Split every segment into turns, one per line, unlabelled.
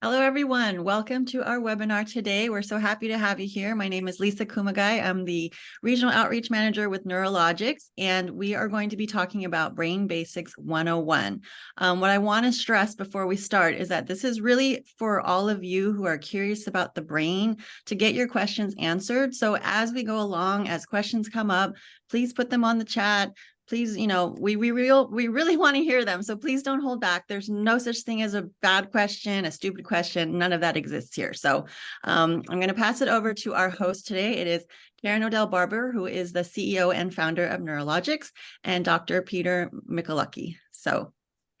Hello, everyone. Welcome to our webinar today. We're so happy to have you here. My name is Lisa Kumagai. I'm the Regional Outreach Manager with Neurologics, and we are going to be talking about Brain Basics 101. What I want to stress before we start is that this is really for all of you who are curious about the brain to get your questions answered. So as we go along, as questions come up, please put them on the chat. Please, we really want to hear them. So please don't hold back. There's no such thing as a bad question, a stupid question. None of that exists here. So I'm going to pass it over to our host today. It is Karen Odell Barber, who is the CEO and founder of Neurologics, and Dr. Peter Michalewski. So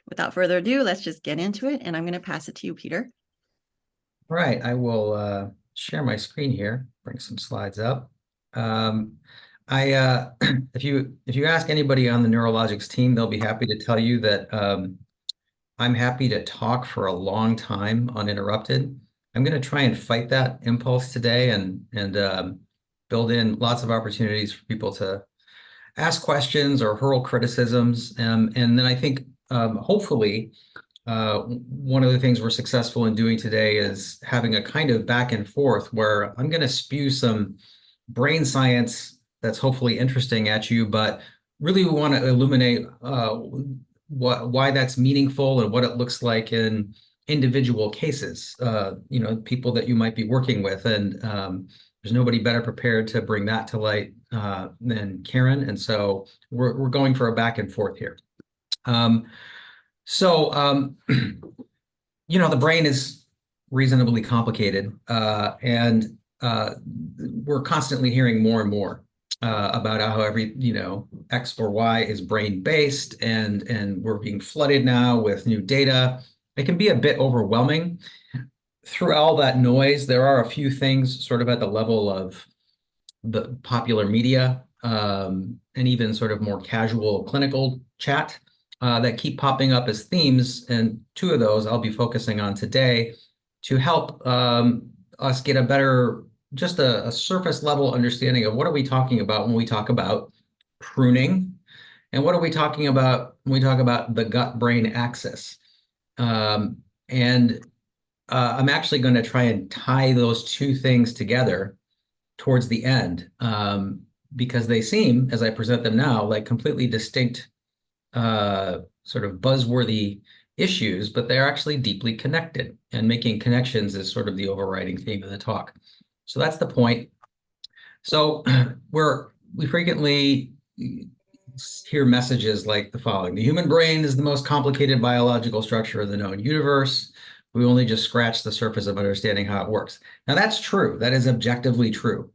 without further ado, let's just get into it. And I'm going to pass it to you, Peter.
All right, I will share my screen here, bring some slides up. If you ask anybody on the Neurologics team, they'll be happy to tell you that I'm happy to talk for a long time uninterrupted. I'm going to try and fight that impulse today and build in lots of opportunities for people to ask questions or hurl criticisms. And then I think hopefully one of the things we're successful in doing today is having a kind of back and forth where I'm going to spew some brain science that's hopefully interesting at you, but really we want to illuminate why that's meaningful and what it looks like in individual cases, people that you might be working with. And there's nobody better prepared to bring that to light than Karen. And so we're going for a back and forth here. The brain is reasonably complicated, and we're constantly hearing more and more about how every, X or Y is brain-based, and we're being flooded now with new data. It can be a bit overwhelming. Through all that noise, there are a few things sort of at the level of the popular media and even sort of more casual clinical chat that keep popping up as themes. And two of those I'll be focusing on today to help us get a better, just a surface level understanding of what are we talking about when we talk about pruning, and what are we talking about when we talk about the gut-brain axis. I'm actually going to try and tie those two things together towards the end because they seem, as I present them now, like completely distinct sort of buzzworthy issues, but they're actually deeply connected, and making connections is sort of the overriding theme of the talk. So that's the point. So we frequently hear messages like the following: the human brain is the most complicated biological structure of the known universe. We only just scratched the surface of understanding how it works. Now that's true. That is objectively true.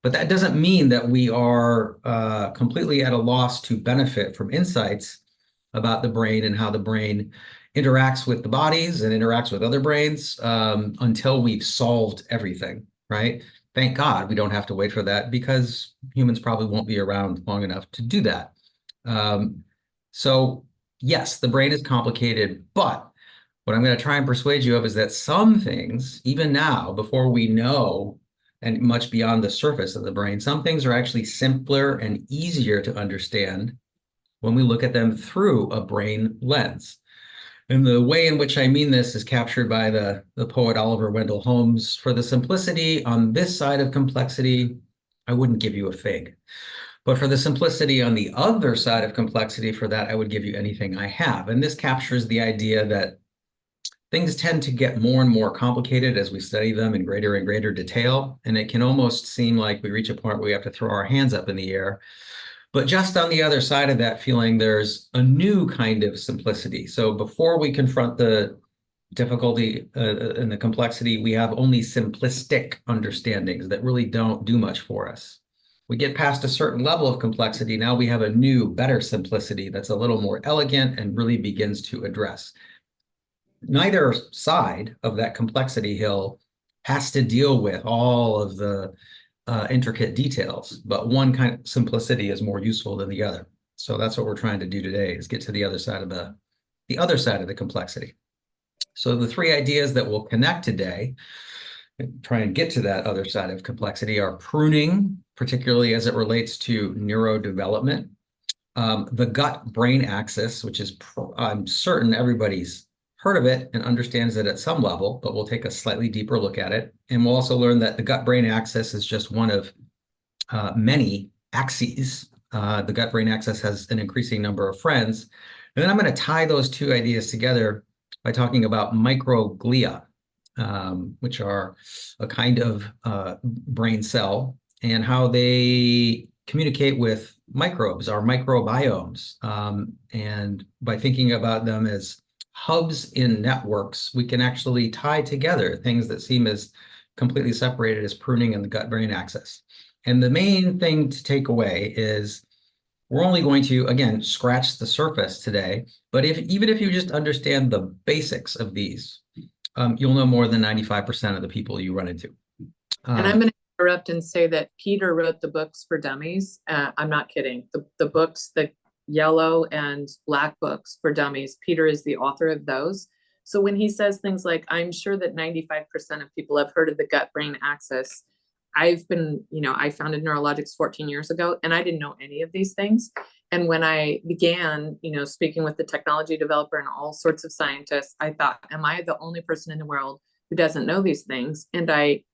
But that doesn't mean that we are completely at a loss to benefit from insights about the brain and how the brain interacts with the bodies and interacts with other brains until we've solved everything, right? Thank God we don't have to wait for that, because humans probably won't be around long enough to do that. So yes, the brain is complicated, but what I'm going to try and persuade you of is that some things, even now, before we know and much beyond the surface of the brain, some things are actually simpler and easier to understand when we look at them through a brain lens. And the way in which I mean this is captured by the poet Oliver Wendell Holmes: for the simplicity on this side of complexity, I wouldn't give you a fig. But for the simplicity on the other side of complexity, for that, I would give you anything I have. And this captures the idea that things tend to get more and more complicated as we study them in greater and greater detail. And it can almost seem like we reach a point where we have to throw our hands up in the air. But just on the other side of that feeling, there's a new kind of simplicity. So before we confront the difficulty and the complexity, we have only simplistic understandings that really don't do much for us. We get past a certain level of complexity, now we have a new, better simplicity that's a little more elegant and really begins to address. Neither side of that complexity hill has to deal with all of the intricate details, but one kind of simplicity is more useful than the other. So that's what we're trying to do today, is get to the other side of the complexity. So the three ideas that will connect today and try and get to that other side of complexity are pruning, particularly as it relates to neurodevelopment, the gut-brain axis, which is I'm certain everybody's heard of it and understands it at some level, but we'll take a slightly deeper look at it. And we'll also learn that the gut-brain axis is just one of many axes. The gut-brain axis has an increasing number of friends. And then I'm going to tie those two ideas together by talking about microglia, which are a kind of brain cell, and how they communicate with microbes, our microbiomes. And by thinking about them as hubs in networks, we can actually tie together things that seem as completely separated as pruning and the gut-brain axis. And the main thing to take away is we're only going to, again, scratch the surface today, but even if you just understand the basics of these, you'll know more than 95% of the people you run into.
And I'm going to interrupt and say that Peter wrote the books for dummies. I'm not kidding. The books, the yellow and black books for dummies, Peter is the author of those. So when he says things like, I'm sure that 95% of people have heard of the gut-brain axis, I founded Neurologics 14 years ago, and I didn't know any of these things. And when I began, speaking with the technology developer and all sorts of scientists, I thought, am I the only person in the world who doesn't know these things? And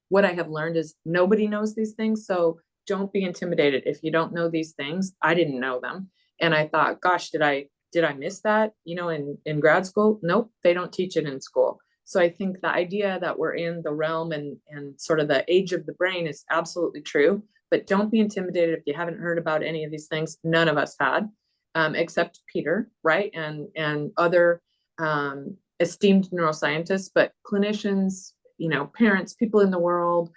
what I have learned is nobody knows these things. So don't be intimidated. If you don't know these things, I didn't know them. And I thought, gosh, did I miss that, in grad school? Nope, they don't teach it in school. So I think the idea that we're in the realm and sort of the age of the brain is absolutely true, but don't be intimidated if you haven't heard about any of these things. None of us had, except Peter, right? And other esteemed neuroscientists, but clinicians, parents, people in the world,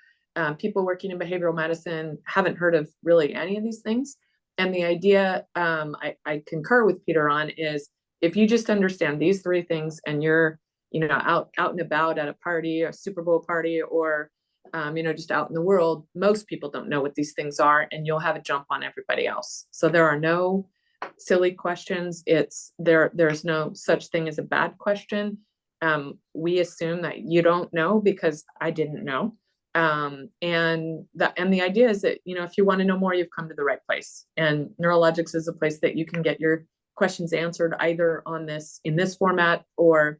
people working in behavioral medicine haven't heard of really any of these things. And the idea I concur with Peter on is if you just understand these three things and you're out and about at a party, a Super Bowl party, or, just out in the world, most people don't know what these things are, and you'll have a jump on everybody else. So there are no silly questions. There's no such thing as a bad question. We assume that you don't know because I didn't know. And the idea is that, if you want to know more, you've come to the right place. And Neurologics is a place that you can get your questions answered either in this format, or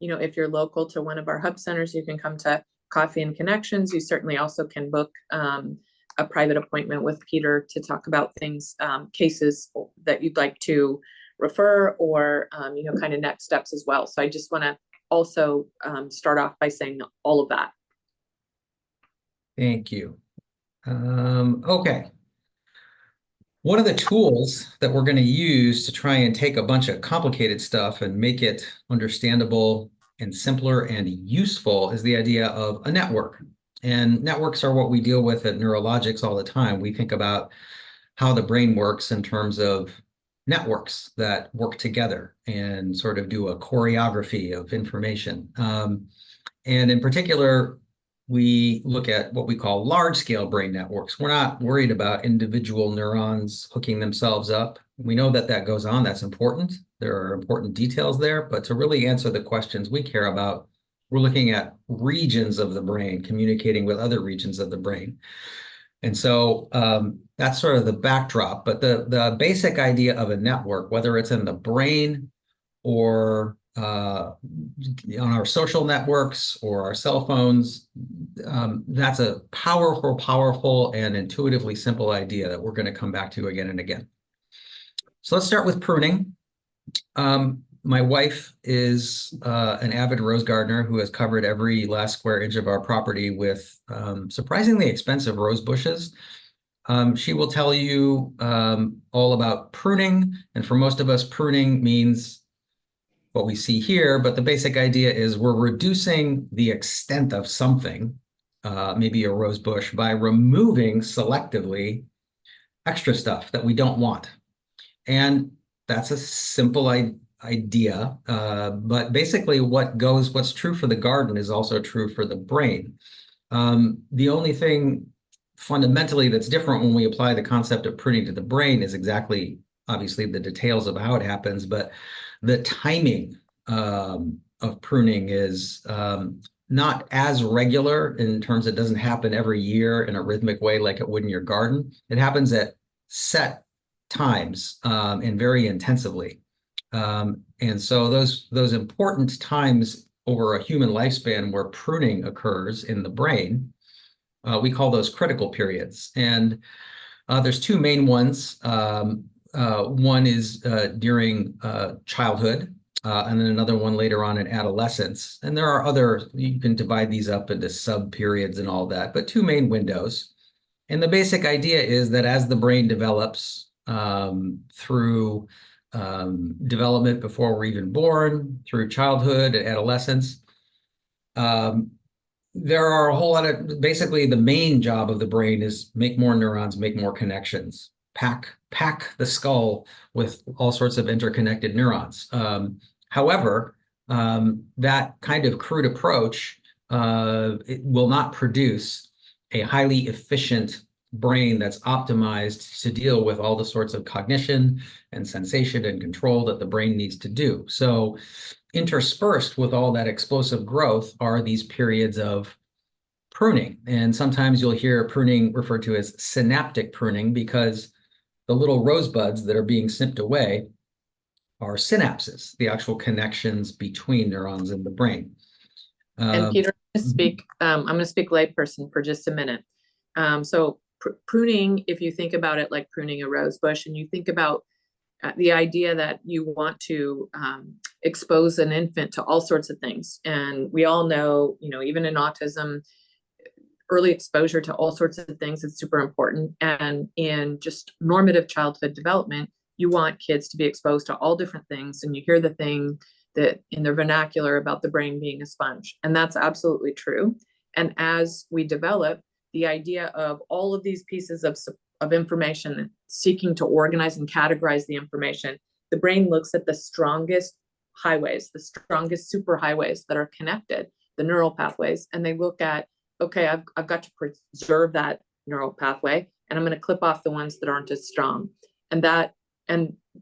if you're local to one of our hub centers, you can come to Coffee and Connections. You certainly also can book a private appointment with Peter to talk about things, cases that you'd like to refer, or, kind of next steps as well. So I just want to also start off by saying all of that.
Thank you. Okay. One of the tools that we're going to use to try and take a bunch of complicated stuff and make it understandable and simpler and useful is the idea of a network. And networks are what we deal with at Neurologics all the time. We think about how the brain works in terms of networks that work together and sort of do a choreography of information. And in particular, we look at what we call large-scale brain networks. We're not worried about individual neurons hooking themselves up. We know that that goes on. That's important. There are important details there. But to really answer the questions we care about, we're looking at regions of the brain communicating with other regions of the brain. And so that's sort of the backdrop. But the basic idea of a network, whether it's in the brain or on our social networks or our cell phones, that's a powerful and intuitively simple idea that we're going to come back to again and again. So let's start with pruning. My wife is an avid rose gardener who has covered every last square inch of our property with surprisingly expensive rose bushes. She will tell you all about pruning, and for most of us, pruning means what we see here, but the basic idea is we're reducing the extent of something, maybe a rose bush, by removing selectively extra stuff that we don't want. And that's a simple idea, but basically what's true for the garden is also true for the brain. The only thing fundamentally that's different when we apply the concept of pruning to the brain is exactly, obviously, the details of how it happens, but the timing of pruning is not as regular in terms it doesn't happen every year in a rhythmic way like it would in your garden. It happens at set times and very intensively. And so those important times over a human lifespan where pruning occurs in the brain, we call those critical periods. And there's two main ones. One is during childhood, and then another one later on in adolescence. And there are other, you can divide these up into sub periods and all that, but two main windows. And the basic idea is that as the brain develops through development before we're even born, through childhood and adolescence, there are a whole lot of, basically the main job of the brain is make more neurons, make more connections, pack the skull with all sorts of interconnected neurons. However, that kind of crude approach it will not produce a highly efficient brain that's optimized to deal with all the sorts of cognition and sensation and control that the brain needs to do. So interspersed with all that explosive growth are these periods of pruning. And sometimes you'll hear pruning referred to as synaptic pruning because the little rosebuds that are being snipped away are synapses, the actual connections between neurons in the brain.
And Peter, I'm going to speak layperson for just a minute. So pruning, if you think about it like pruning a rose bush, and you think about the idea that you want to expose an infant to all sorts of things. And we all know, even in autism, early exposure to all sorts of things is super important. And in just normative childhood development, you want kids to be exposed to all different things. And you hear the thing that in their vernacular about the brain being a sponge. And that's absolutely true. And as we develop, the idea of all of these pieces of information, seeking to organize and categorize the information, the brain looks at the strongest highways, the strongest superhighways that are connected, the neural pathways, and they look at, okay, I've got to preserve that neural pathway, and I'm going to clip off the ones that aren't as strong. And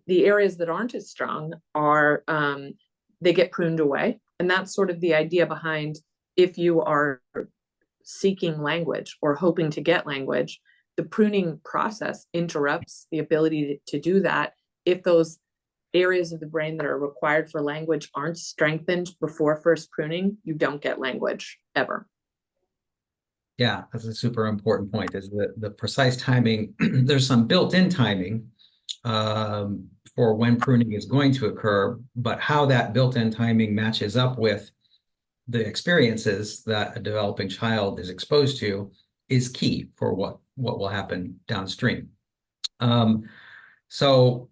the areas that aren't as strong are, they get pruned away. And that's sort of the idea behind, if you are seeking language or hoping to get language, the pruning process interrupts the ability to do that. If those areas of the brain that are required for language aren't strengthened before first pruning, you don't get language ever.
Yeah, that's a super important point, is the precise timing. There's some built-in timing for when pruning is going to occur, but how that built-in timing matches up with the experiences that a developing child is exposed to is key for what will happen downstream. So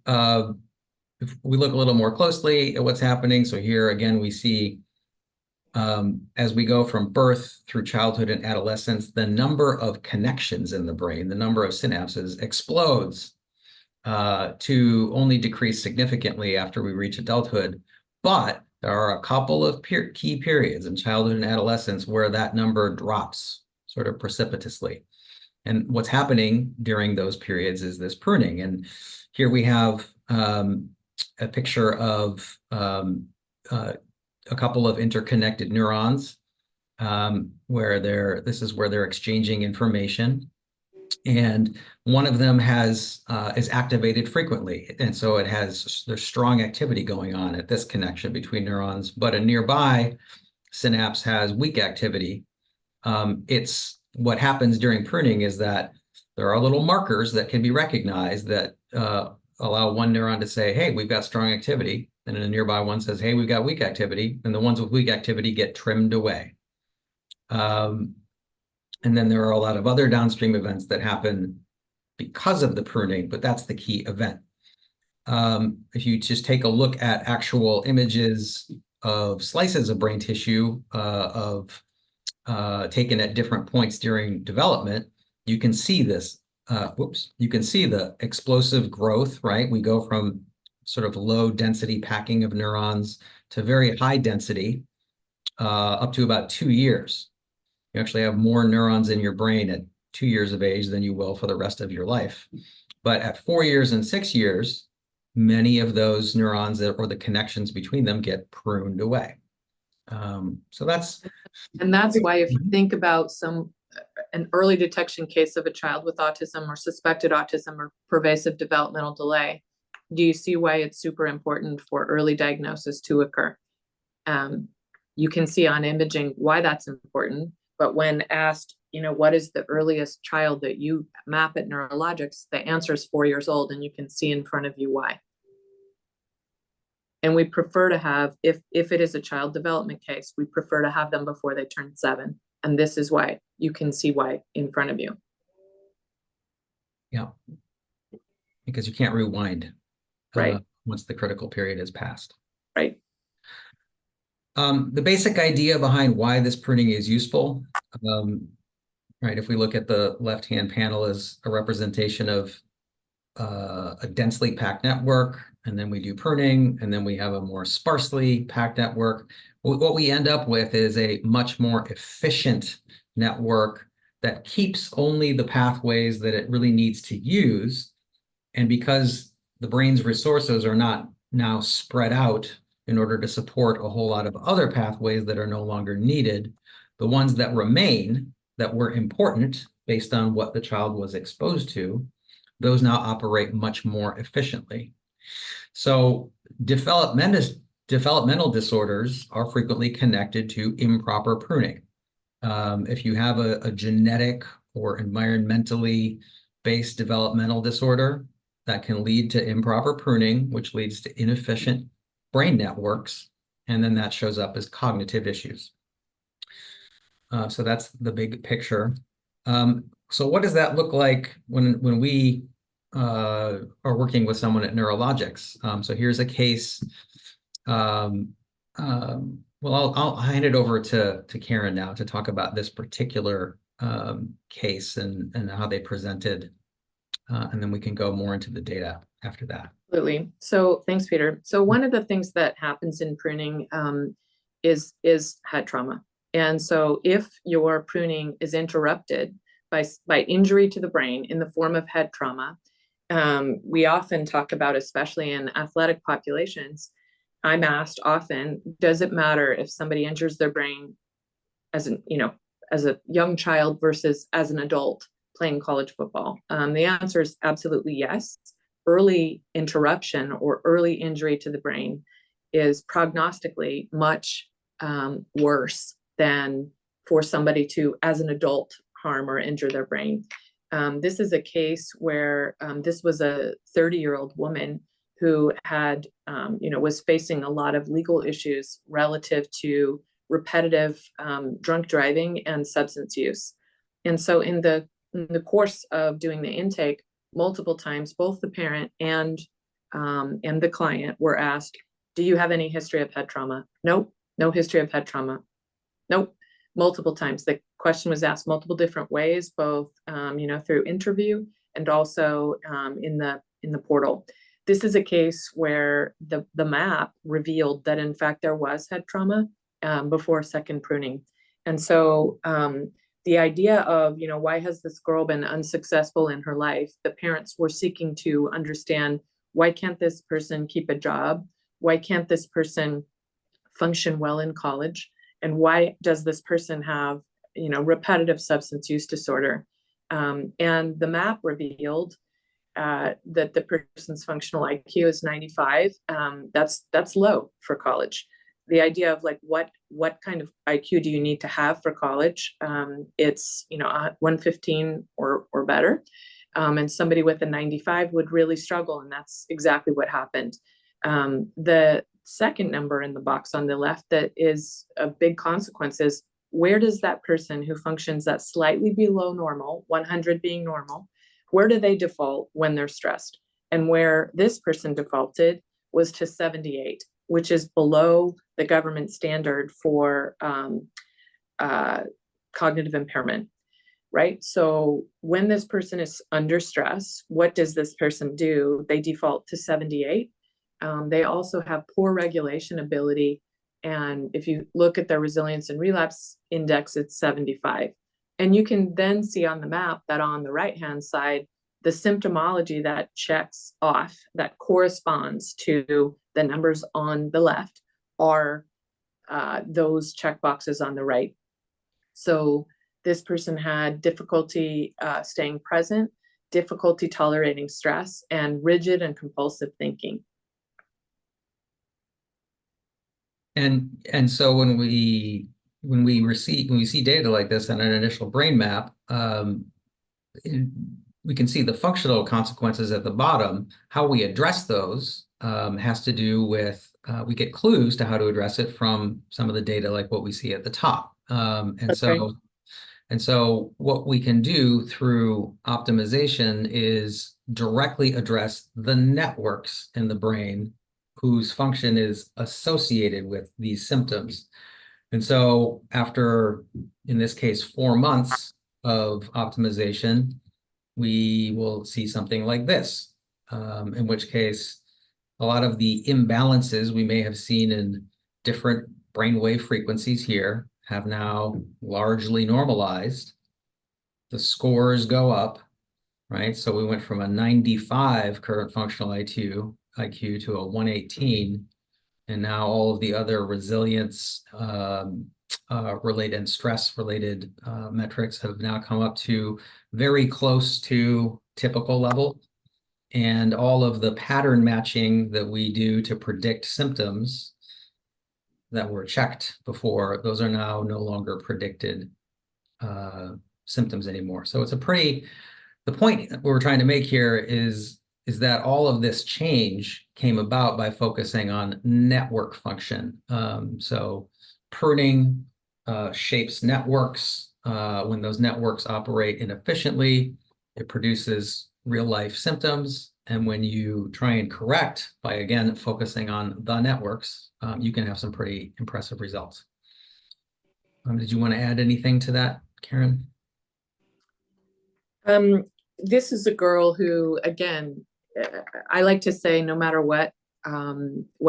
if we look a little more closely at what's happening, so here again we see as we go from birth through childhood and adolescence, the number of connections in the brain, the number of synapses explodes to only decrease significantly after we reach adulthood. But there are a couple of key periods in childhood and adolescence where that number drops sort of precipitously. And what's happening during those periods is this pruning. And here we have a picture of a couple of interconnected neurons where this is where they're exchanging information. And one of them is activated frequently. And so there's strong activity going on at this connection between neurons, but a nearby synapse has weak activity. What happens during pruning is that there are little markers that can be recognized that allow one neuron to say, hey, we've got strong activity. And then a nearby one says, hey, we've got weak activity. And the ones with weak activity get trimmed away. And then there are a lot of other downstream events that happen because of the pruning, but that's the key event. If you just take a look at actual images of slices of brain tissue taken at different points during development, you can see this. You can see the explosive growth, right? We go from sort of low density packing of neurons to very high density up to about 2 years. You actually have more neurons in your brain at 2 years of age than you will for the rest of your life. But at 4 years and 6 years, many of those neurons or the connections between them get pruned away. So that's
why if you think about an early detection case of a child with autism or suspected autism or pervasive developmental delay, Do you see why it's super important for early diagnosis to occur? You can see on imaging why that's important, but when asked, what is the earliest child that you map at Neurologics, the answer is 4 years old, and you can see in front of you why. And we prefer to have, if it is a child development case, we prefer to have them before they turn 7. And this is why. You can see why in front of you.
Yeah. Because you can't rewind
Right.
once the critical period has passed.
Right.
The basic idea behind why this pruning is useful, right? If we look at the left-hand panel as a representation of a densely packed network, and then we do pruning, and then we have a more sparsely packed network. What we end up with is a much more efficient network that keeps only the pathways that it really needs to use. And because the brain's resources are not now spread out in order to support a whole lot of other pathways that are no longer needed, the ones that remain that were important based on what the child was exposed to, those now operate much more efficiently. So developmental disorders are frequently connected to improper pruning. If you have a genetic or environmentally based developmental disorder, that can lead to improper pruning, which leads to inefficient brain networks, and then that shows up as cognitive issues. So that's the big picture. So what does that look like when we are working with someone at Neurologics? So here's a case. Well, I'll hand it over to Karen now to talk about this particular case and how they presented, and then we can go more into the data after that.
Absolutely. So thanks, Peter. So one of the things that happens in pruning is head trauma. And so if your pruning is interrupted by injury to the brain in the form of head trauma, we often talk about, especially in athletic populations, I'm asked often, does it matter if somebody injures their brain as a young child versus as an adult playing college football? The answer is absolutely yes. Early interruption or early injury to the brain is prognostically much worse than for somebody to, as an adult, harm or injure their brain. This is a case where this was a 30-year-old woman who had, was facing a lot of legal issues relative to repetitive drunk driving and substance use. And so in the course of doing the intake, multiple times, both the parent and the client were asked, do you have any history of head trauma? Nope, no history of head trauma. Nope, multiple times. The question was asked multiple different ways, both through interview and also in the portal. This is a case where the map revealed that in fact there was head trauma before second pruning. And so the idea of, why has this girl been unsuccessful in her life? The parents were seeking to understand, why can't this person keep a job? Why can't this person function well in college? And why does this person have, repetitive substance use disorder? And the map revealed that the person's functional IQ is 95. That's low for college. The idea of what kind of IQ do you need to have for college? It's 115 or better, and somebody with a 95 would really struggle, and that's exactly what happened. The second number in the box on the left that is a big consequence is, where does that person who functions at slightly below normal, 100 being normal, where do they default when they're stressed? And where this person defaulted was to 78, which is below the government standard for cognitive impairment, right? So when this person is under stress, what does this person do? They default to 78. They also have poor regulation ability. And if you look at their resilience and relapse index, it's 75. And you can then see on the map that on the right-hand side, the symptomology that checks off, that corresponds to the numbers on the left, are those checkboxes on the right. So this person had difficulty staying present. difficulty tolerating stress, and rigid and compulsive thinking.
And so when we see data like this on an initial brain map, we can see the functional consequences at the bottom. How we address those has to do with we get clues to how to address it from some of the data like what we see at the top. And so what we can do through optimization is directly address the networks in the brain whose function is associated with these symptoms. And so after, in this case, 4 months of optimization, we will see something like this, in which case a lot of the imbalances we may have seen in different brainwave frequencies here have now largely normalized. The scores go up, right? So we went from a 95 current functional IQ to a 118, and now all of the other resilience related and stress related metrics have now come up to very close to typical level. And all of the pattern matching that we do to predict symptoms that were checked before, those are now no longer predicted symptoms anymore. So it's the point we're trying to make here is that all of this change came about by focusing on network function. So pruning shapes networks. When those networks operate inefficiently, it produces real life symptoms. And when you try and correct by, again, focusing on the networks, you can have some pretty impressive results. Did you want to add anything to that, Karen?
This is a girl who, again, I like to say, no matter what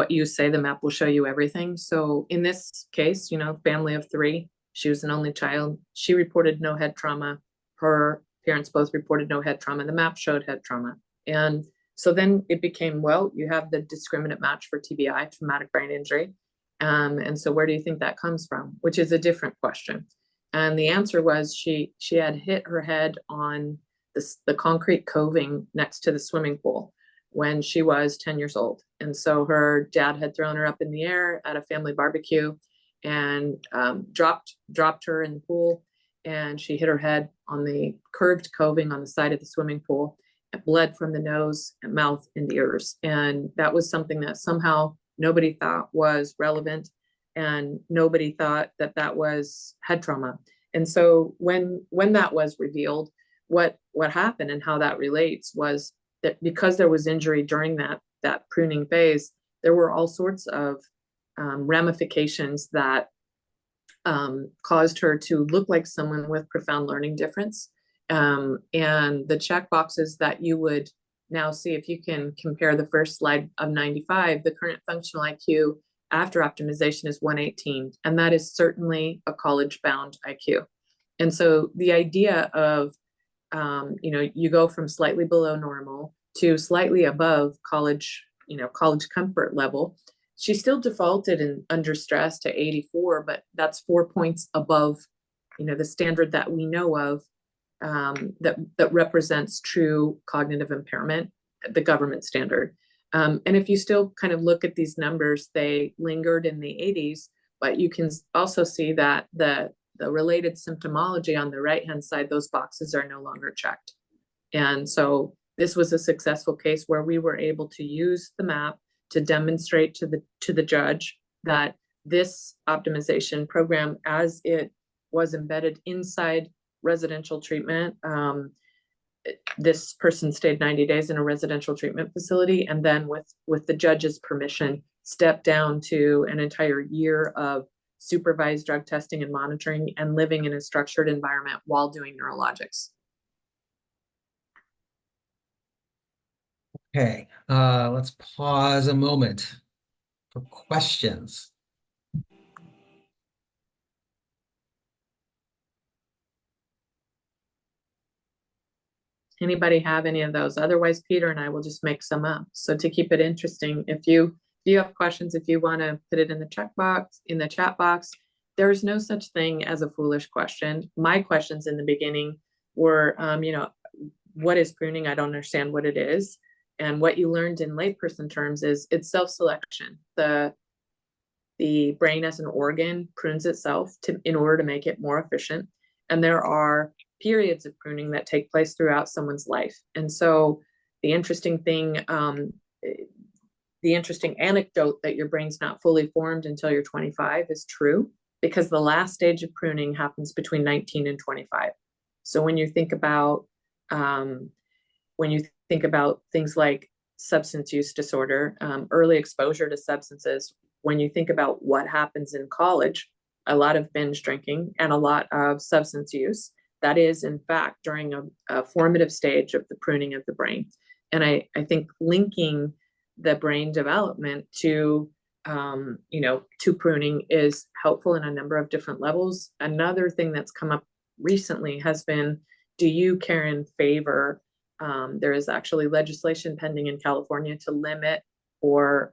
you say, the map will show you everything. So in this case, family of 3, she was an only child. She reported no head trauma. Her parents both reported no head trauma. The map showed head trauma. And so then it became, well, you have the discriminant match for TBI, traumatic brain injury. And so where do you think that comes from? Which is a different question. And the answer was she had hit her head on the concrete coving next to the swimming pool when she was 10 years old. And so her dad had thrown her up in the air at a family barbecue and dropped her in the pool. And she hit her head on the curved coving on the side of the swimming pool. It bled from the nose and mouth and ears. And that was something that somehow nobody thought was relevant, and nobody thought that was head trauma. And so when that was revealed, what happened and how that relates was that because there was injury during that pruning phase, there were all sorts of ramifications that caused her to look like someone with profound learning difference. And the check boxes that you would now see, if you can compare the first slide of 95, the current functional IQ after optimization is 118. And that is certainly a college-bound IQ. And so the idea of, you go from slightly below normal to slightly above college comfort level. She still defaulted under stress to 84, but that's 4 points above, the standard that we know of, that represents true cognitive impairment, the government standard. And if you still kind of look at these numbers, they lingered in the 80s, but you can also see that the related symptomology on the right-hand side, those boxes are no longer checked. And so this was a successful case where we were able to use the map to demonstrate to the judge that this optimization program, as it was embedded inside residential treatment, this person stayed 90 days in a residential treatment facility, and then with the judge's permission, stepped down to an entire year of supervised drug testing and monitoring and living in a structured environment while doing neurologics.
Okay, let's pause a moment for questions.
Anybody have any of those? Otherwise, Peter and I will just make some up. So to keep it interesting, if you have questions, if you want to put it in the chat box, there's no such thing as a foolish question. My questions in the beginning were, what is pruning? I don't understand what it is. And what you learned in layperson terms is it's self-selection. The brain as an organ prunes itself in order to make it more efficient. And there are periods of pruning that take place throughout someone's life. And so the interesting thing, the interesting anecdote that your brain's not fully formed until you're 25 is true, because the last stage of pruning happens between 19 and 25. So when you think about things like substance use disorder, early exposure to substances, when you think about what happens in college, a lot of binge drinking and a lot of substance use, that is in fact during a formative stage of the pruning of the brain. And I think linking the brain development to to pruning is helpful in a number of different levels. Another thing that's come up recently has been, do you, Karen, favor, there is actually legislation pending in California to limit or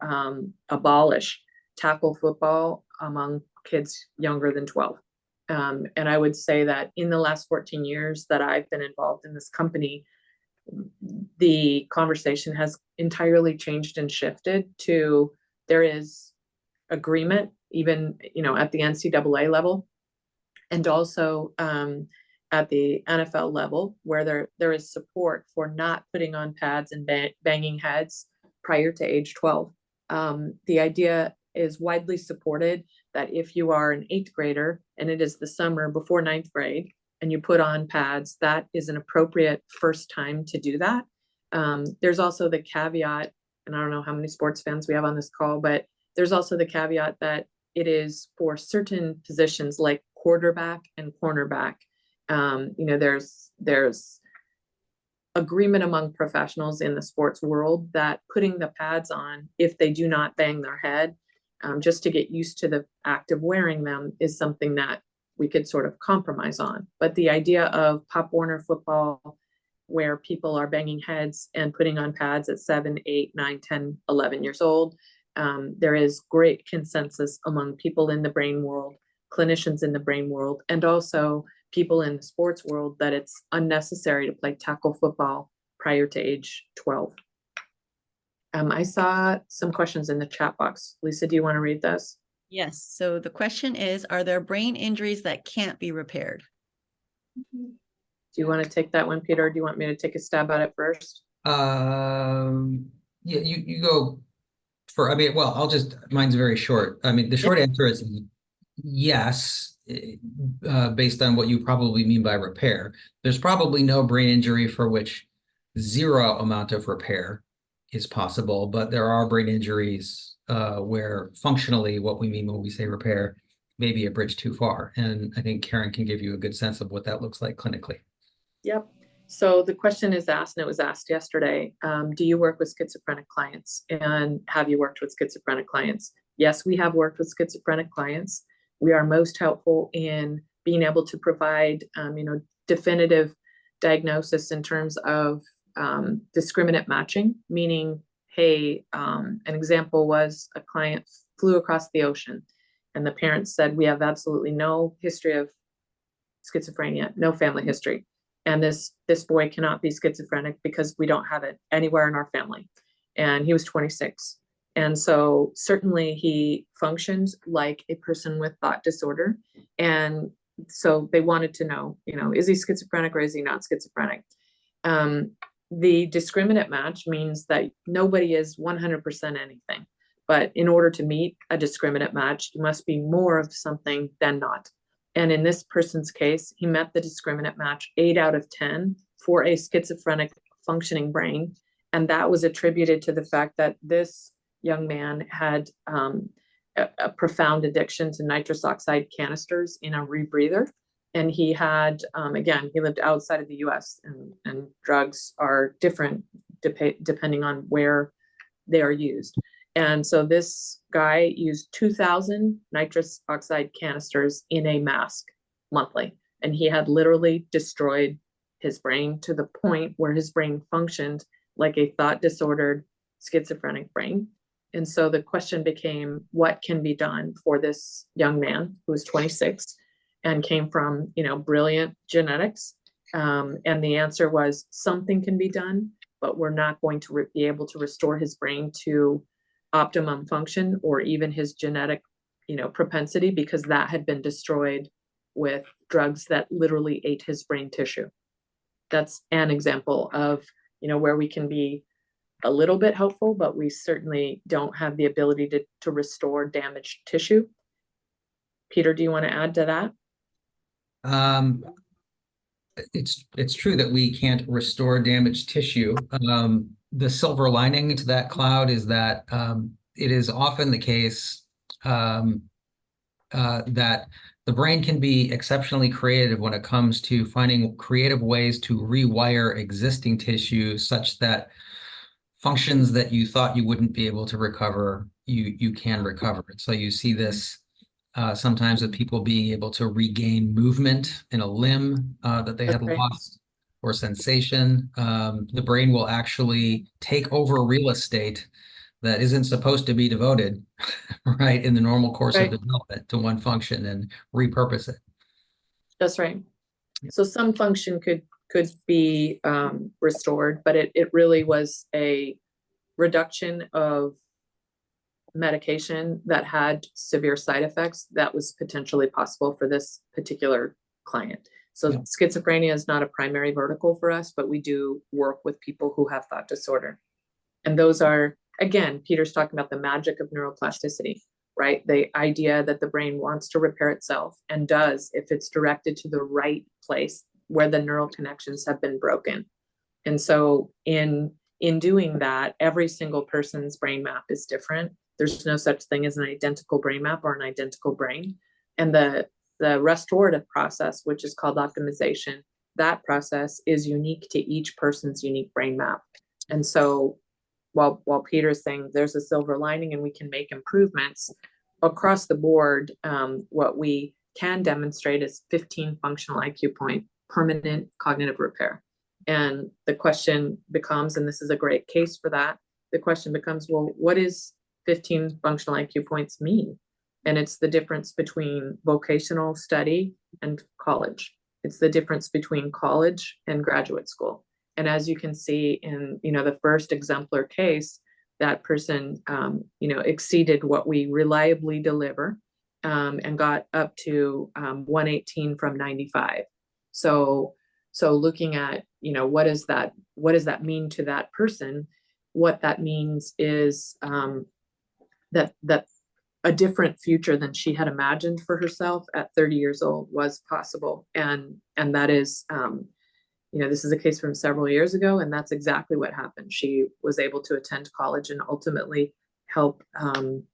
abolish tackle football among kids younger than 12. And I would say that in the last 14 years that I've been involved in this company, the conversation has entirely changed and shifted to, there is agreement, even, at the NCAA level, and also at the NFL level, where there is support for not putting on pads and banging heads prior to age 12. The idea is widely supported that if you are an 8th grader and it is the summer before 9th grade and you put on pads, that is an appropriate first time to do that. There's also the caveat, and I don't know how many sports fans we have on this call, but there's also the caveat that it is for certain positions like quarterback and cornerback. There's agreement among professionals in the sports world that putting the pads on, if they do not bang their head, just to get used to the act of wearing them, is something that we could sort of compromise on. But the idea of Pop Warner football, where people are banging heads and putting on pads at 7, 8, 9, 10, 11 years old, there is great consensus among people in the brain world, clinicians in the brain world, and also people in the sports world, that it's unnecessary to play tackle football prior to age 12. I saw some questions in the chat box. Lisa, do you want to read this?
Yes. So the question is, are there brain injuries that can't be repaired?
Do you want to take that one, Peter? Or do you want me to take a stab at it first?
Yeah, you go for, mine's very short. The short answer is yes, based on what you probably mean by repair. There's probably no brain injury for which zero amount of repair is possible, but there are brain injuries where functionally what we mean when we say repair may be a bridge too far. And I think Karen can give you a good sense of what that looks like clinically.
Yep. So the question is asked, and it was asked yesterday, do you work with schizophrenic clients? And have you worked with schizophrenic clients? Yes, we have worked with schizophrenic clients. We are most helpful in being able to provide, definitive diagnosis in terms of discriminate matching, meaning, hey, an example was a client flew across the ocean and the parents said, we have absolutely no history of schizophrenia, no family history. And this boy cannot be schizophrenic because we don't have it anywhere in our family. And he was 26. And so certainly he functions like a person with thought disorder. And so they wanted to know, is he schizophrenic or is he not schizophrenic? The discriminate match means that nobody is 100% anything. But in order to meet a discriminate match, you must be more of something than not. And in this person's case, he met the discriminate match 8 out of 10 for a schizophrenic functioning brain. And that was attributed to the fact that this young man had a profound addiction to nitrous oxide canisters in a rebreather. And he had, again, he lived outside of the US, and drugs are different depending on where they are used. And so this guy used 2,000 nitrous oxide canisters in a mask monthly. And he had literally destroyed his brain to the point where his brain functioned like a thought disordered schizophrenic brain. And so the question became, what can be done for this young man who was 26 and came from, brilliant genetics And the answer was something can be done, but we're not going to be able to restore his brain to optimum function or even his genetic, propensity, because that had been destroyed with drugs that literally ate his brain tissue. That's an example of, where we can be a little bit helpful, but we certainly don't have the ability to restore damaged tissue. Peter, do you want to add to that?
It's true that we can't restore damaged tissue. The silver lining to that cloud is that it is often the case that the brain can be exceptionally creative when it comes to finding creative ways to rewire existing tissue such that functions that you thought you wouldn't be able to recover, you can recover. So you see this sometimes with people being able to regain movement in a limb that they had lost, or sensation. The brain will actually take over real estate that isn't supposed to be devoted, right, in the normal course of development to one function and repurpose it.
That's right. So some function could be restored, but it really was a reduction of medication that had severe side effects that was potentially possible for this particular client. So schizophrenia is not a primary vertical for us, but we do work with people who have thought disorder. And those are, again, Peter's talking about the magic of neuroplasticity, right? The idea that the brain wants to repair itself and does if it's directed to the right place where the neural connections have been broken. And so in doing that, every single person's brain map is different. There's no such thing as an identical brain map or an identical brain. And the restorative process, which is called optimization, that process is unique to each person's unique brain map. And so while Peter's saying there's a silver lining and we can make improvements across the board, what we can demonstrate is 15 functional IQ point permanent cognitive repair. And the question becomes, and this is a great case for that, the question becomes, well, what does 15 functional IQ points mean? And it's the difference between vocational study and college. It's the difference between college and graduate school. And as you can see in, the first exemplar case, that person, exceeded what we reliably deliver and got up to 118 from 95. So looking at, what does that mean to that person? What that means is that a different future than she had imagined for herself at 30 years old was possible. And that is, this is a case from several years ago, and that's exactly what happened. She was able to attend college and ultimately help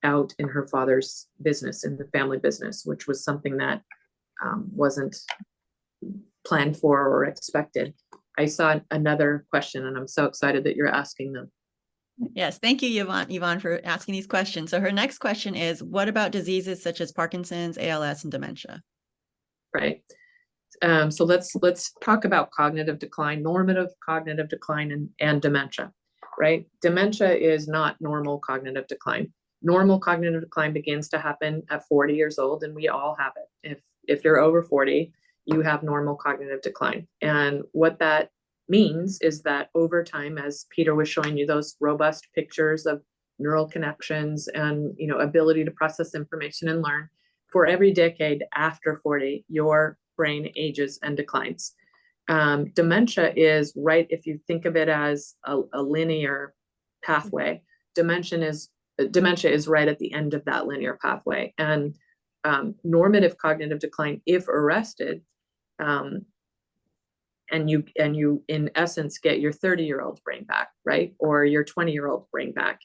out in her father's business, in the family business, which was something that wasn't planned for or expected. I saw another question, and I'm so excited that you're asking them.
Yes, thank you, Yvonne, for asking these questions. So her next question is, what about diseases such as Parkinson's, ALS, and dementia?
Right. So let's talk about cognitive decline, normative cognitive decline, and dementia, right? Dementia is not normal cognitive decline. Normal cognitive decline begins to happen at 40 years old, and we all have it. If you're over 40, you have normal cognitive decline. And what that means is that over time, as Peter was showing you those robust pictures of neural connections and ability to process information and learn, for every decade after 40, your brain ages and declines. Dementia is right, if you think of it as a linear pathway, dementia is right at the end of that linear pathway. And normative cognitive decline, if arrested, and you in essence get your 30-year-old brain back, right? Or your 20-year-old brain back.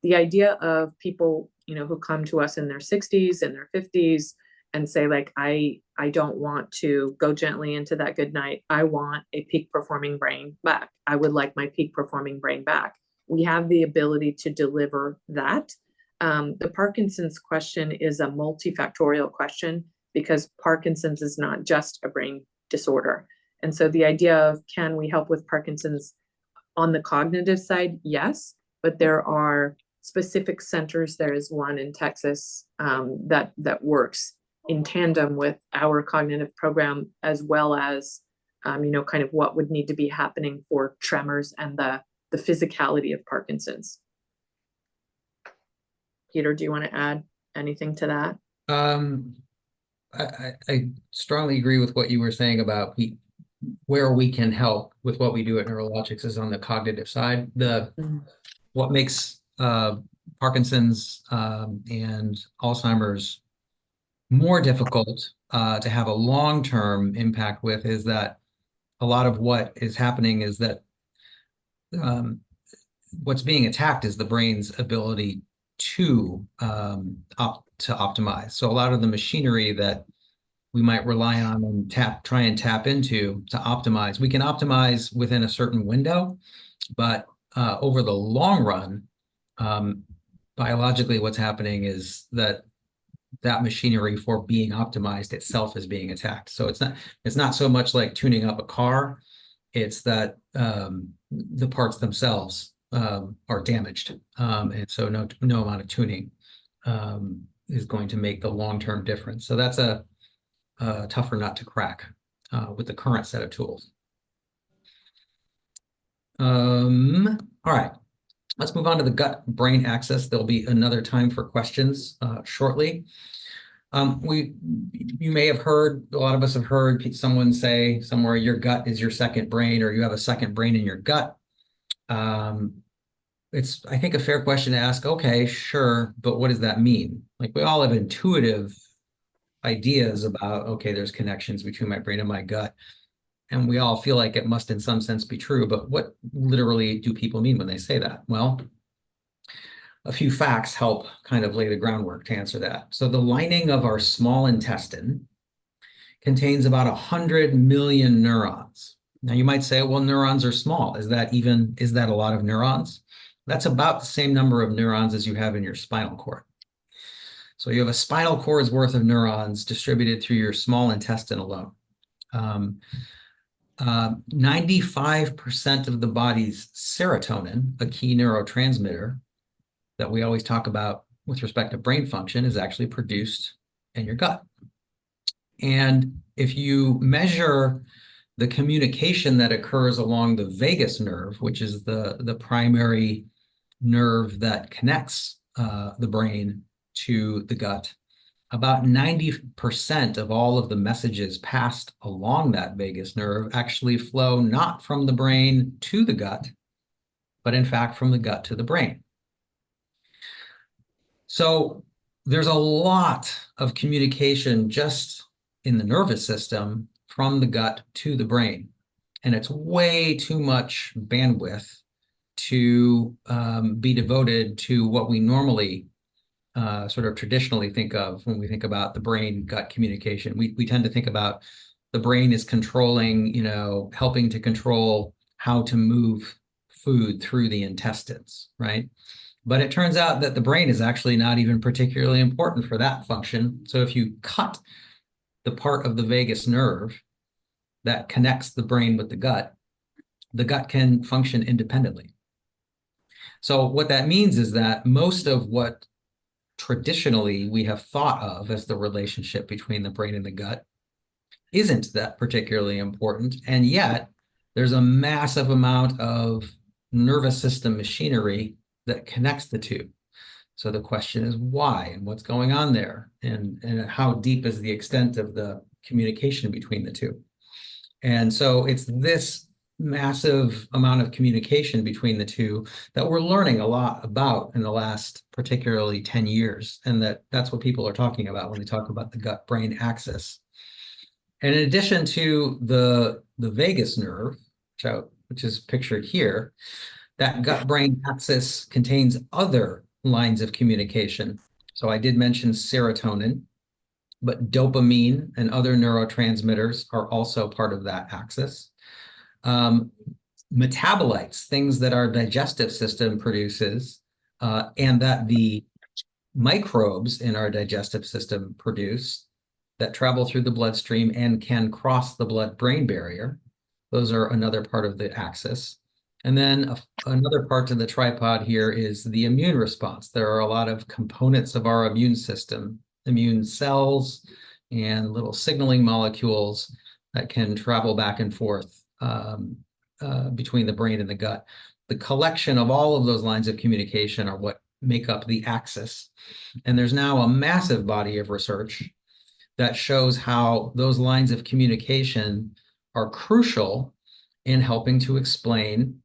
The idea of people, who come to us in their 60s and their 50s and say, like, I don't want to go gently into that good night. I want a peak performing brain back. I would like my peak performing brain back. We have the ability to deliver that. The Parkinson's question is a multifactorial question because Parkinson's is not just a brain disorder. And so the idea of, can we help with Parkinson's on the cognitive side? Yes, but there are specific centers. There is one in Texas that works in tandem with our cognitive program, as well as kind of what would need to be happening for tremors and the physicality of Parkinson's. Peter, do you want to add anything to that?
I strongly agree with what you were saying about where we can help with what we do at Neurologics is on the cognitive side. What makes Parkinson's and Alzheimer's more difficult to have a long-term impact with is that a lot of what is happening is that what's being attacked is the brain's ability to optimize. So a lot of the machinery that we might rely on and try and tap into to optimize, we can optimize within a certain window, but over the long run, biologically what's happening is that machinery for being optimized itself is being attacked. So it's not so much like tuning up a car, it's that the parts themselves are damaged. And so no amount of tuning is going to make the long-term difference. So that's a tougher nut to crack with the current set of tools. All right, let's move on to the gut-brain axis. There'll be another time for questions shortly. You may have heard, a lot of us have heard someone say somewhere, your gut is your second brain, or you have a second brain in your gut. It's, I think, a fair question to ask, okay, sure, but what does that mean? Like, we all have intuitive ideas about, okay, there's connections between my brain and my gut, and we all feel like it must in some sense be true, but what literally do people mean when they say that? Well, a few facts help kind of lay the groundwork to answer that. So the lining of our small intestine contains about 100 million neurons. Now you might say, well, neurons are small. Is that a lot of neurons? That's about the same number of neurons as you have in your spinal cord. So you have a spinal cord's worth of neurons distributed through your small intestine alone. 95% of the body's serotonin, a key neurotransmitter that we always talk about with respect to brain function, is actually produced in your gut. And if you measure the communication that occurs along the vagus nerve, which is the primary nerve that connects the brain to the gut, about 90% of all of the messages passed along that vagus nerve actually flow not from the brain to the gut, but in fact from the gut to the brain. So there's a lot of communication just in the nervous system from the gut to the brain. And it's way too much bandwidth to be devoted to what we normally sort of traditionally think of when we think about the brain-gut communication. We tend to think about the brain is controlling, helping to control how to move food through the intestines, right? But it turns out that the brain is actually not even particularly important for that function. So if you cut the part of the vagus nerve that connects the brain with the gut can function independently. So what that means is that most of what traditionally we have thought of as the relationship between the brain and the gut isn't that particularly important. And yet there's a massive amount of nervous system machinery that connects the two. So the question is why and what's going on there, and how deep is the extent of the communication between the two. And so it's this massive amount of communication between the two that we're learning a lot about in the last particularly 10 years. And that's what people are talking about when they talk about the gut-brain axis. And in addition to the vagus nerve, which is pictured here, that gut-brain axis contains other lines of communication. So I did mention serotonin, but dopamine and other neurotransmitters are also part of that axis. Metabolites, things that our digestive system produces, and that the microbes in our digestive system produce, that travel through the bloodstream and can cross the blood-brain barrier. Those are another part of the axis. And then another part to the tripod here is the immune response. There are a lot of components of our immune system, immune cells and little signaling molecules that can travel back and forth between the brain and the gut. The collection of all of those lines of communication are what make up the axis. And there's now a massive body of research that shows how those lines of communication are crucial in helping to explain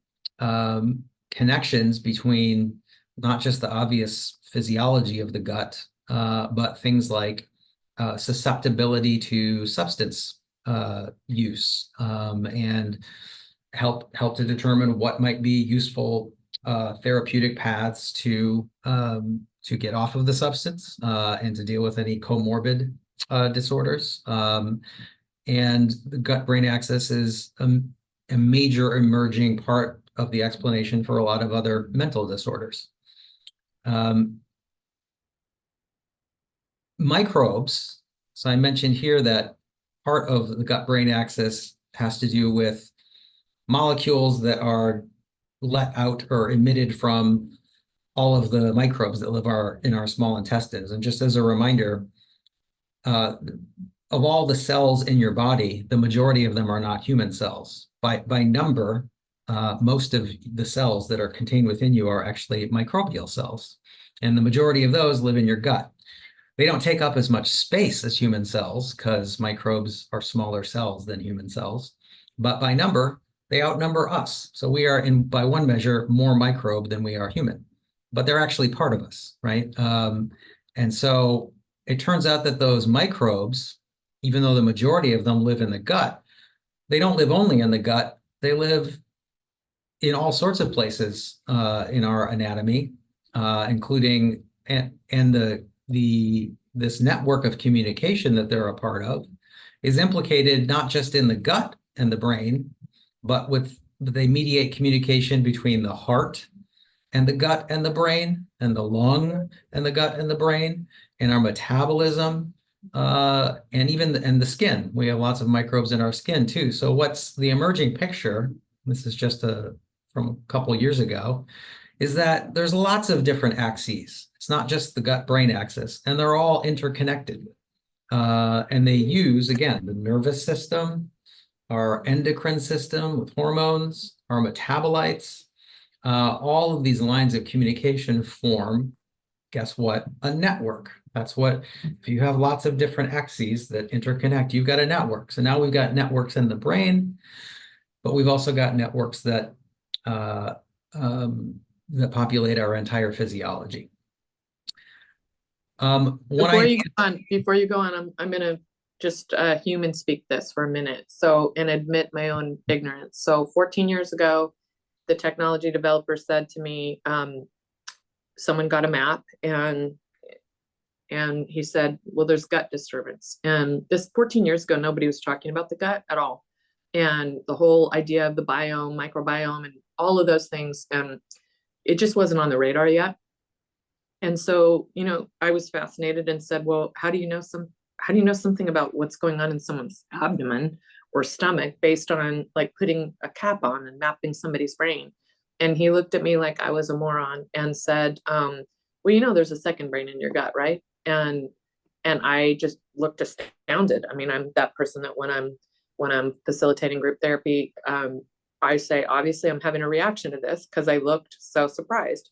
connections between not just the obvious physiology of the gut, but things like susceptibility to substance use, and help to determine what might be useful therapeutic paths to get off of the substance and to deal with any comorbid disorders. And the gut-brain axis is a major emerging part of the explanation for a lot of other mental disorders. Microbes, so I mentioned here that part of the gut-brain axis has to do with molecules that are let out or emitted from all of the microbes that live in our small intestines. And just as a reminder, of all the cells in your body, the majority of them are not human cells. By number, most of the cells that are contained within you are actually microbial cells. And the majority of those live in your gut. They don't take up as much space as human cells because microbes are smaller cells than human cells. But by number, they outnumber us. So we are, by one measure, more microbe than we are human. But they're actually part of us, right? And so it turns out that those microbes, even though the majority of them live in the gut, they don't live only in the gut. They live in all sorts of places in our anatomy, including this network of communication that they're a part of is implicated not just in the gut and the brain, but they mediate communication between the heart and the gut and the brain, and the lung and the gut and the brain, and our metabolism, and even the skin. We have lots of microbes in our skin too. So what's the emerging picture, this is just from a couple of years ago, is that there's lots of different axes. It's not just the gut-brain axis, and they're all interconnected. And they use, again, the nervous system, our endocrine system with hormones, our metabolites, all of these lines of communication form, guess what? A network. That's what, if you have lots of different axes that interconnect, you've got a network. So now we've got networks in the brain, but we've also got networks that populate our entire physiology.
Before you go on, I'm going to just human speak this for a minute. So, and admit my own ignorance. So 14 years ago, the technology developer said to me, someone got a map and he said, well, there's gut disturbance. And this 14 years ago, nobody was talking about the gut at all. And the whole idea of the biome, microbiome, and all of those things, it just wasn't on the radar yet. And so, I was fascinated and said, well, how do you know something about what's going on in someone's abdomen or stomach based on like putting a cap on and mapping somebody's brain? And he looked at me like I was a moron and said, well, there's a second brain in your gut, right? And I just looked astounded. I mean, I'm that person that when I'm facilitating group therapy, I say, obviously I'm having a reaction to this because I looked so surprised.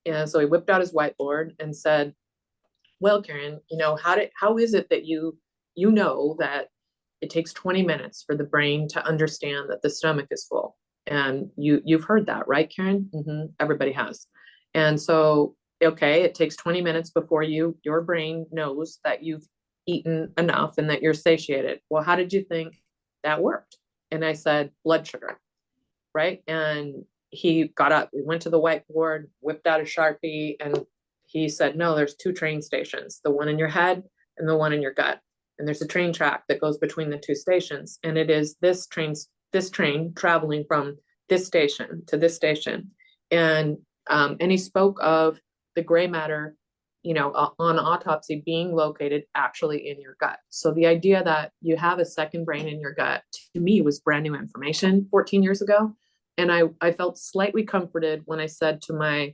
And so he whipped out his whiteboard and said, well, Karen, how is it that you know that it takes 20 minutes for the brain to understand that the stomach is full? And you've heard that, right, Karen? Mm-hmm. Everybody has. And so, okay, it takes 20 minutes before your brain knows that you've eaten enough and that you're satiated. Well, how did you think that worked? And I said, blood sugar, right? And he got up, we went to the whiteboard, whipped out a Sharpie, and he said, no, there's two train stations, the one in your head and the one in your gut. And there's a train track that goes between the two stations. And it is this train traveling from this station to this station. And he spoke of the gray matter, on autopsy being located actually in your gut. So the idea that you have a second brain in your gut, to me, was brand new information 14 years ago. And I felt slightly comforted when I said to my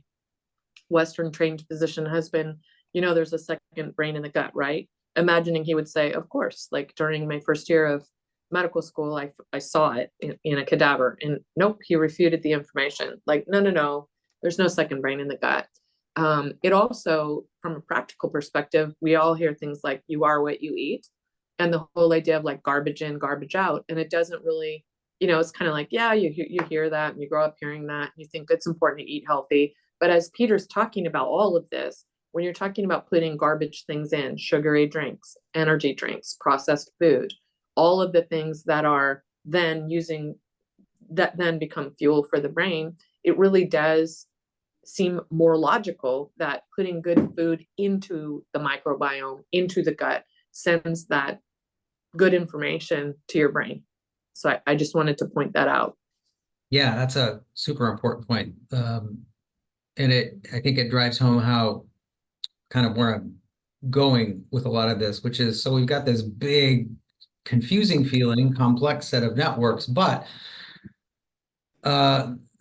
Western trained physician husband, there's a second brain in the gut, right? Imagining he would say, of course, like during my first year of medical school, I saw it in a cadaver, and nope, he refuted the information. Like, no, there's no second brain in the gut. It also, from a practical perspective, we all hear things like you are what you eat, and the whole idea of like garbage in, garbage out. And it doesn't really, it's kind of like, yeah, you hear that and you grow up hearing that and you think it's important to eat healthy. But as Peter's talking about all of this, when you're talking about putting garbage things in, sugary drinks, energy drinks, processed food, all of the things that are then become fuel for the brain, it really does seem more logical that putting good food into the microbiome, into the gut, sends that good information to your brain. So I just wanted to point that out.
Yeah, that's a super important point. And I think it drives home how kind of where I'm going with a lot of this, which is, so we've got this big, confusing feeling, complex set of networks, but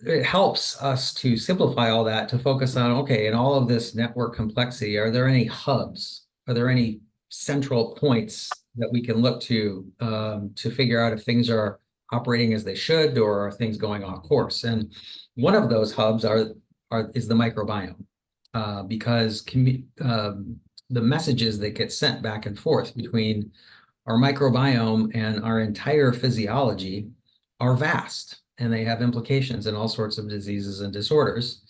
it helps us to simplify all that to focus on, okay, in all of this network complexity, are there any hubs? Are there any central points that we can look to figure out if things are operating as they should, or are things going off course? And one of those hubs is the microbiome, because the messages that get sent back and forth between our microbiome and our entire physiology are vast, and they have implications in all sorts of diseases and disorders.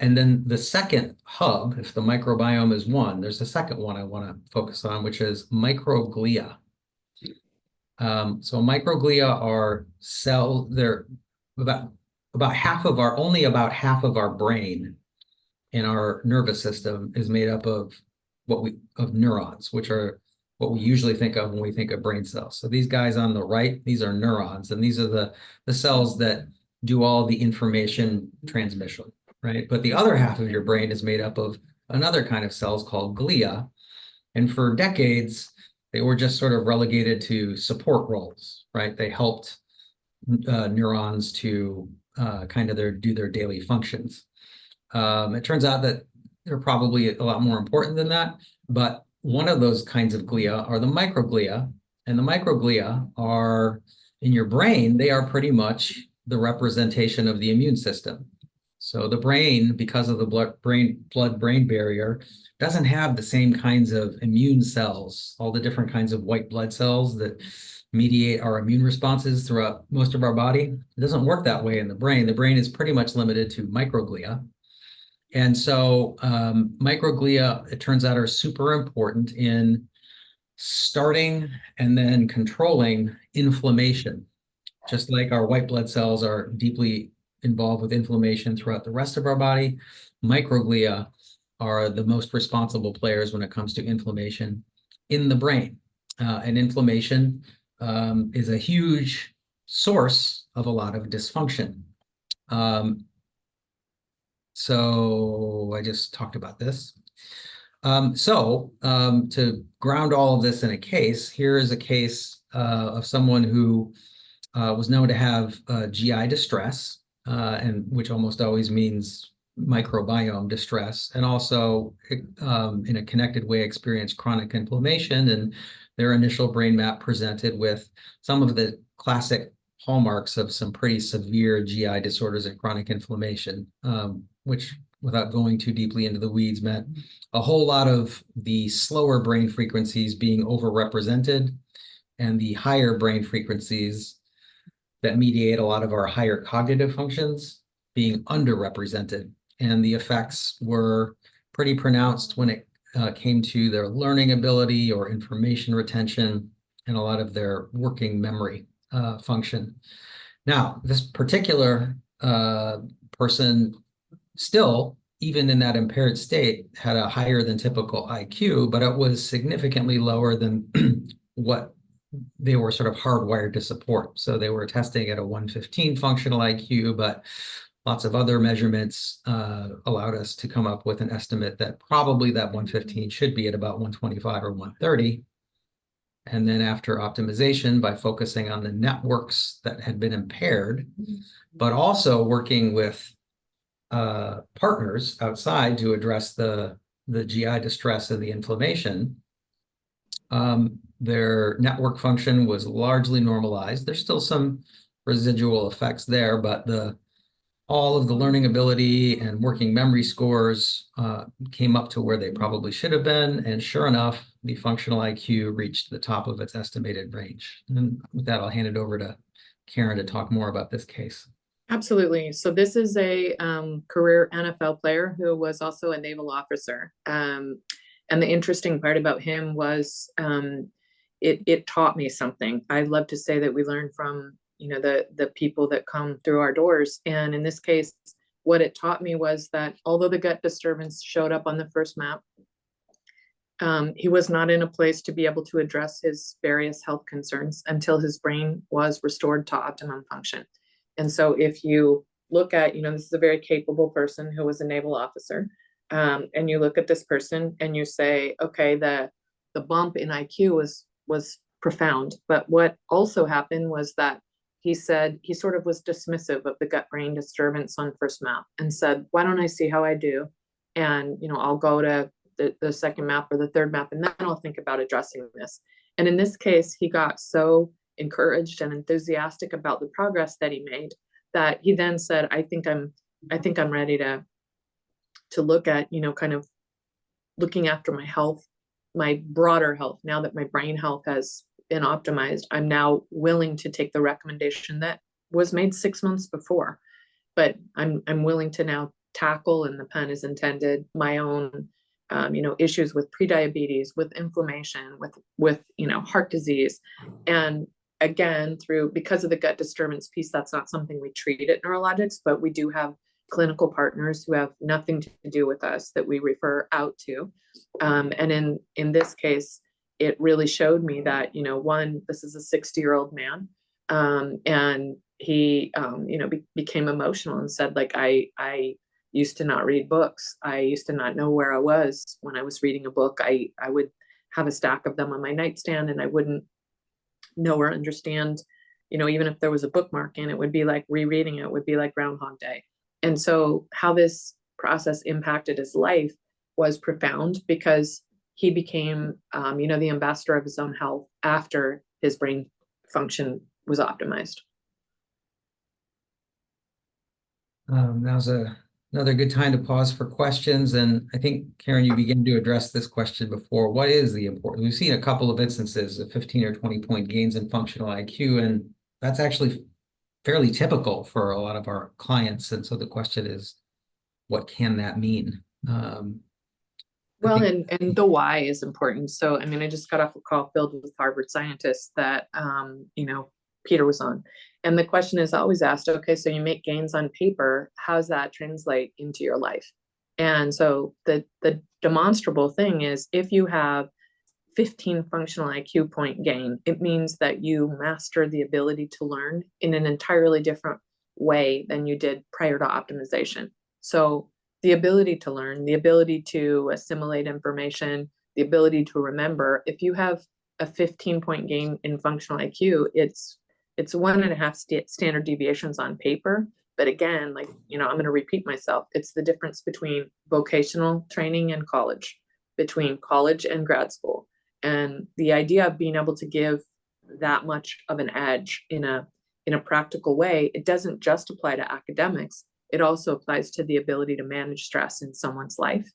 And then the second hub, if the microbiome is one, there's a second one I want to focus on, which is microglia. So microglia are they're about half of our brain in our nervous system is made up of neurons, which are what we usually think of when we think of brain cells. So these guys on the right, these are neurons, and these are the cells that do all the information transmission, right? But the other half of your brain is made up of another kind of cells called glia. And for decades, they were just sort of relegated to support roles, right? They helped neurons to kind of do their daily functions. It turns out that they're probably a lot more important than that, but one of those kinds of glia are the microglia, and the microglia are in your brain. They are pretty much the representation of the immune system. So the brain, because of the blood-brain barrier, doesn't have the same kinds of immune cells, all the different kinds of white blood cells that mediate our immune responses throughout most of our body. It doesn't work that way in the brain. The brain is pretty much limited to microglia. And so microglia, it turns out, are super important in starting and then controlling inflammation. Just like our white blood cells are deeply involved with inflammation throughout the rest of our body, microglia are the most responsible players when it comes to inflammation in the brain. And inflammation is a huge source of a lot of dysfunction. So I just talked about this. To ground all of this in a case, here is a case of someone who was known to have GI distress, and which almost always means microbiome distress, and also in a connected way experienced chronic inflammation. And their initial brain map presented with some of the classic hallmarks of some pretty severe GI disorders and chronic inflammation, which, without going too deeply into the weeds, meant a whole lot of the slower brain frequencies being overrepresented and the higher brain frequencies that mediate a lot of our higher cognitive functions being underrepresented. And the effects were pretty pronounced when it came to their learning ability or information retention and a lot of their working memory function. Now, this particular person still, even in that impaired state, had a higher than typical IQ, but it was significantly lower than what they were sort of hardwired to support. So they were testing at a 115 functional IQ, but lots of other measurements allowed us to come up with an estimate that probably that 115 should be at about 125 or 130. And then after optimization, by focusing on the networks that had been impaired, but also working with partners outside to address the GI distress and the inflammation, Their network function was largely normalized. There's still some residual effects there, but all of the learning ability and working memory scores came up to where they probably should have been. And sure enough, the functional IQ reached the top of its estimated range. And with that, I'll hand it over to Karen to talk more about this case.
Absolutely. So this is a career NFL player who was also a naval officer. And the interesting part about him was it taught me something. I love to say that we learn from, the people that come through our doors. And in this case, what it taught me was that although the gut disturbance showed up on the first map, he was not in a place to be able to address his various health concerns until his brain was restored to optimum function. And so if you look at, this is a very capable person who was a naval officer, and you look at this person and you say, okay, the bump in IQ was profound. But what also happened was that he said he sort of was dismissive of the gut brain disturbance on first map and said, why don't I see how I do? And, I'll go to the second map or the third map, and then I'll think about addressing this. And in this case, he got so encouraged and enthusiastic about the progress that he made that he then said, I think I'm ready to look at, kind of looking after my health, my broader health. Now that my brain health has been optimized, I'm now willing to take the recommendation that was made 6 months before, but I'm willing to now tackle, and the pun is intended, my own issues with prediabetes, with inflammation, with heart disease. And again, because of the gut disturbance piece, that's not something we treat at Neurologics, but we do have clinical partners who have nothing to do with us that we refer out to. And in this case, it really showed me that, one, this is a 60-year-old man, and he, became emotional and said, like, I used to not read books. I used to not know where I was when I was reading a book. I would have a stack of them on my nightstand and I wouldn't know or understand, even if there was a bookmark in it, would be like rereading it would be like Groundhog Day. And so how this process impacted his life was profound, because he became, the ambassador of his own health after his brain function was optimized.
Now's another good time to pause for questions. And I think, Karen, you began to address this question before. What is the importance? We've seen a couple of instances of 15 or 20 point gains in functional IQ, and that's actually fairly typical for a lot of our clients. And so the question is, what can that mean?
Well, and the why is important. So, I just got off a call filled with Harvard scientists that, Peter was on. And the question is always asked, okay, so you make gains on paper, how does that translate into your life? And so the demonstrable thing is, if you have 15 functional IQ point gain, it means that you master the ability to learn in an entirely different way than you did prior to optimization. So the ability to learn, the ability to assimilate information, the ability to remember, if you have a 15-point gain in functional IQ, it's 1.5 standard deviations on paper. But again, I'm going to repeat myself. It's the difference between vocational training and college, between college and grad school. And the idea of being able to give that much of an edge in a practical way, it doesn't just apply to academics. It also applies to the ability to manage stress in someone's life.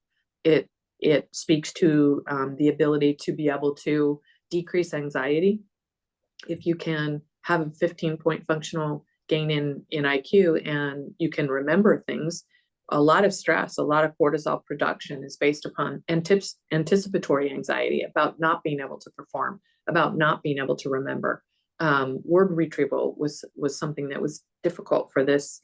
It speaks to the ability to be able to decrease anxiety. If you can have a 15-point functional gain in IQ and you can remember things, a lot of stress, a lot of cortisol production is based upon anticipatory anxiety about not being able to perform, about not being able to remember. Word retrieval was something that was difficult for this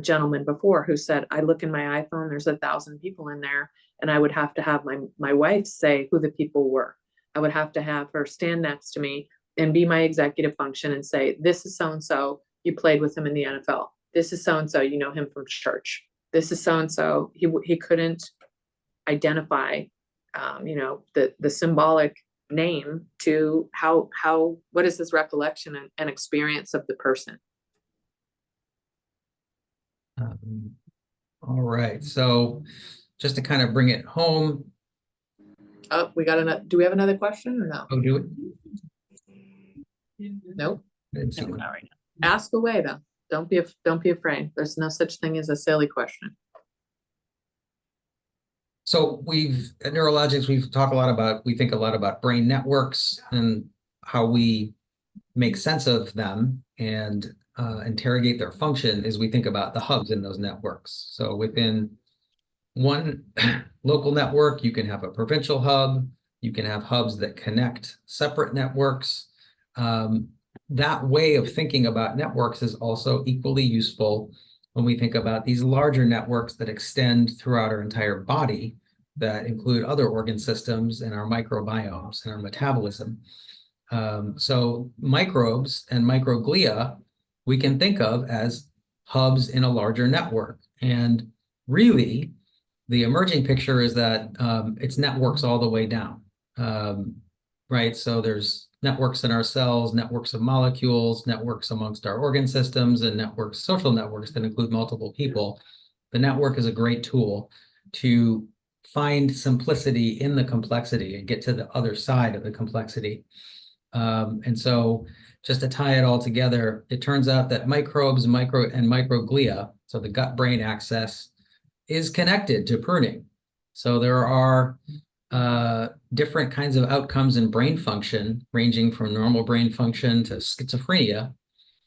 gentleman before, who said, I look in my iPhone, there's 1,000 people in there, and I would have to have my wife say who the people were. I would have to have her stand next to me and be my executive function and say, this is so-and-so, you played with him in the NFL. This is so-and-so, you know him from church. This is so-and-so. He couldn't identify, the symbolic name to what is his recollection and experience of the person.
All right. So just to kind of bring it home,
Oh, we got another, do we have another question or no?
Oh, do it.
Nope.
Didn't see
No,
one.
not right now.
Ask away though. Don't be afraid. There's no such thing as a silly question.
So we've at Neurologics, we think a lot about brain networks and how we make sense of them and interrogate their function as we think about the hubs in those networks. So within one local network, you can have a provincial hub, you can have hubs that connect separate networks. That way of thinking about networks is also equally useful when we think about these larger networks that extend throughout our entire body, that include other organ systems and our microbiomes and our metabolism. So microbes and microglia, we can think of as hubs in a larger network. And really, the emerging picture is that it's networks all the way down, right? So there's networks in our cells, networks of molecules, networks amongst our organ systems, and networks, social networks that include multiple people. The network is a great tool to find simplicity in the complexity and get to the other side of the complexity. And so just to tie it all together, it turns out that microbes, and microglia, so the gut-brain axis, is connected to pruning. So there are different kinds of outcomes in brain function, ranging from normal brain function to schizophrenia,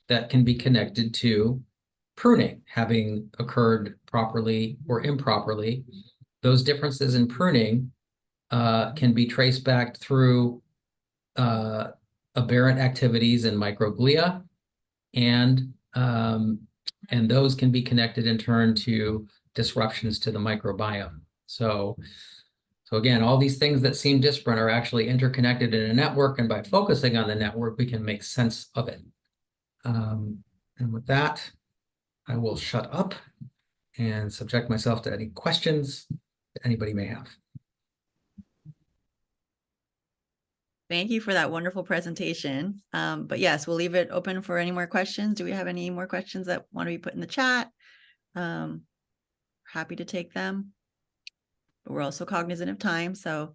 that can be connected to pruning having occurred properly or improperly. Those differences in pruning can be traced back through aberrant activities in microglia, and those can be connected in turn to disruptions to the microbiome. So again, all these things that seem disparate are actually interconnected in a network, and by focusing on the network, we can make sense of it. And with that, I will shut up and subject myself to any questions that anybody may have.
Thank you for that wonderful presentation. But yes, we'll leave it open for any more questions. Do we have any more questions that want to be put in the chat? Happy to take them. But we're also cognizant of time, so.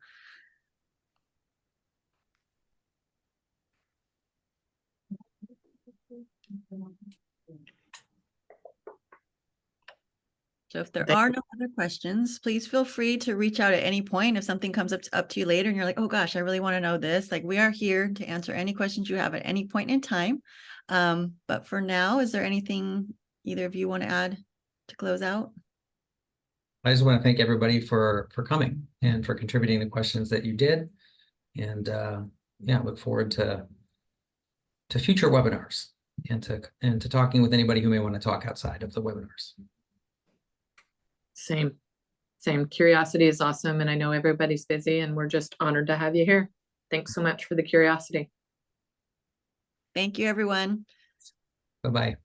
So if there are no other questions, please feel free to reach out at any point. If something comes up to you later and you're like, oh gosh, I really want to know this. Like, we are here to answer any questions you have at any point in time. But for now, is there anything either of you want to add to close out?
I just want to thank everybody for coming and for contributing the questions that you did. And yeah, look forward to future webinars and to talking with anybody who may want to talk outside of the webinars.
Same. Curiosity is awesome. And I know everybody's busy, and we're just honored to have you here. Thanks so much for the curiosity.
Thank you, everyone.
Bye-bye.